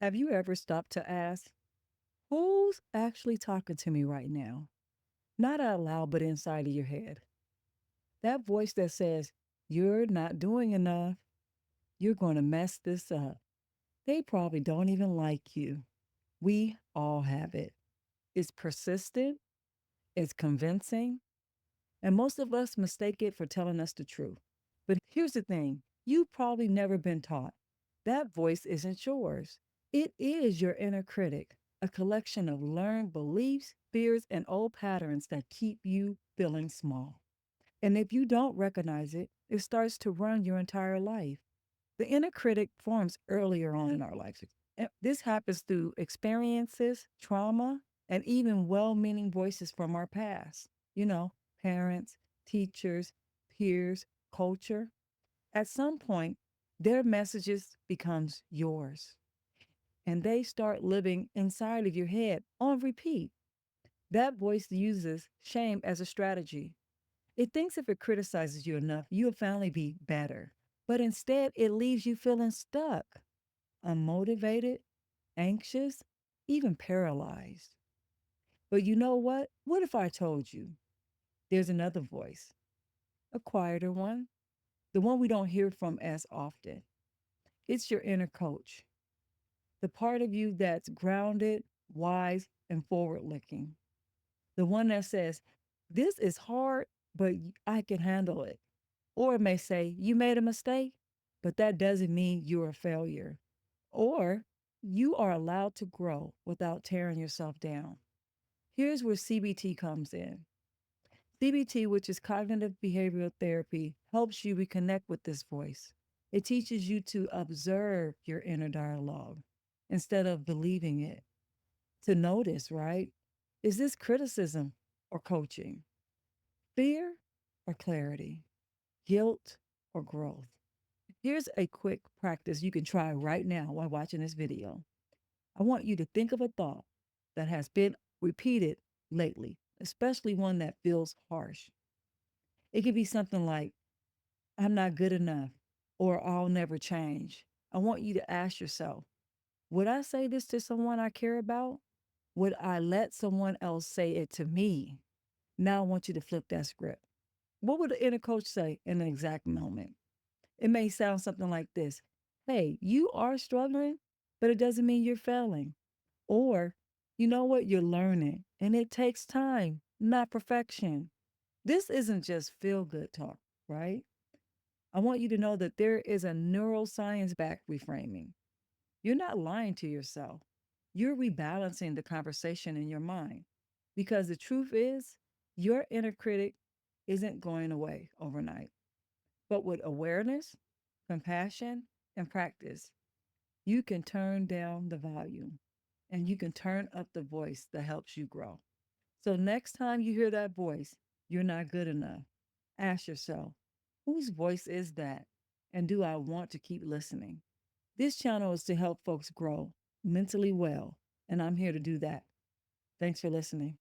Have you ever stopped to ask, who's actually talking to me right now? Not out loud, but inside of your head. That voice that says, you're not doing enough. You're going to mess this up. They probably don't even like you. We all have it. It's persistent, it's convincing, and most of us mistake it for telling us the truth. But here's the thing, you've probably never been taught. That voice isn't yours. It is your inner critic, a collection of learned beliefs, fears, and old patterns that keep you feeling small. And if you don't recognize it, it starts to run your entire life. The inner critic forms earlier on in our lives. This happens through experiences, trauma, and even well meaning voices from our past. You know, parents, teachers, peers, culture. At some point, their messages becomes yours and they start living inside of your head on repeat. That voice uses shame as a strategy. It thinks if it criticizes you enough, you'll finally be better. But instead, it leaves you feeling stuck, unmotivated, anxious, even paralyzed. But you know what? What if I told you there's another voice, a quieter one, the one we don't hear from as often? It's your inner coach, the part of you that's grounded, wise, and forward looking. The one that says, this is hard, but I can handle it. Or it may say, you made a mistake, but that doesn't mean you're a failure. Or you are allowed to grow without tearing yourself down. Here's where CBT comes in. CBT, which is cognitive behavioral therapy, helps you reconnect with this voice. It teaches you to observe your inner dialogue instead of believing it. To notice, right? Is this criticism or coaching? Fear or clarity? Guilt or growth? Here's a quick practice you can try right now while watching this video. I want you to think of a thought that has been repeated lately, especially one that feels harsh. It could be something like, I'm not good enough, or I'll never change. I want you to ask yourself, would I say this to someone I care about? Would I let someone else say it to me? Now I want you to flip that script. What would the inner coach say in an exact moment? It may sound something like this. Hey, you are struggling, but it doesn't mean you're failing. Or, you know what? You're learning and it takes time, not perfection. This isn't just feel good talk, right? I want you to know that there is a neuroscience backed reframing. You're not lying to yourself. You're rebalancing the conversation in your mind. Because the truth is, your inner critic isn't going away overnight. But with awareness, compassion, and practice, you can turn down the volume and you can turn up the voice that helps you grow. So, next time you hear that voice, you're not good enough, ask yourself, whose voice is that? And do I want to keep listening? This channel is to help folks grow mentally well, and I'm here to do that. Thanks for listening.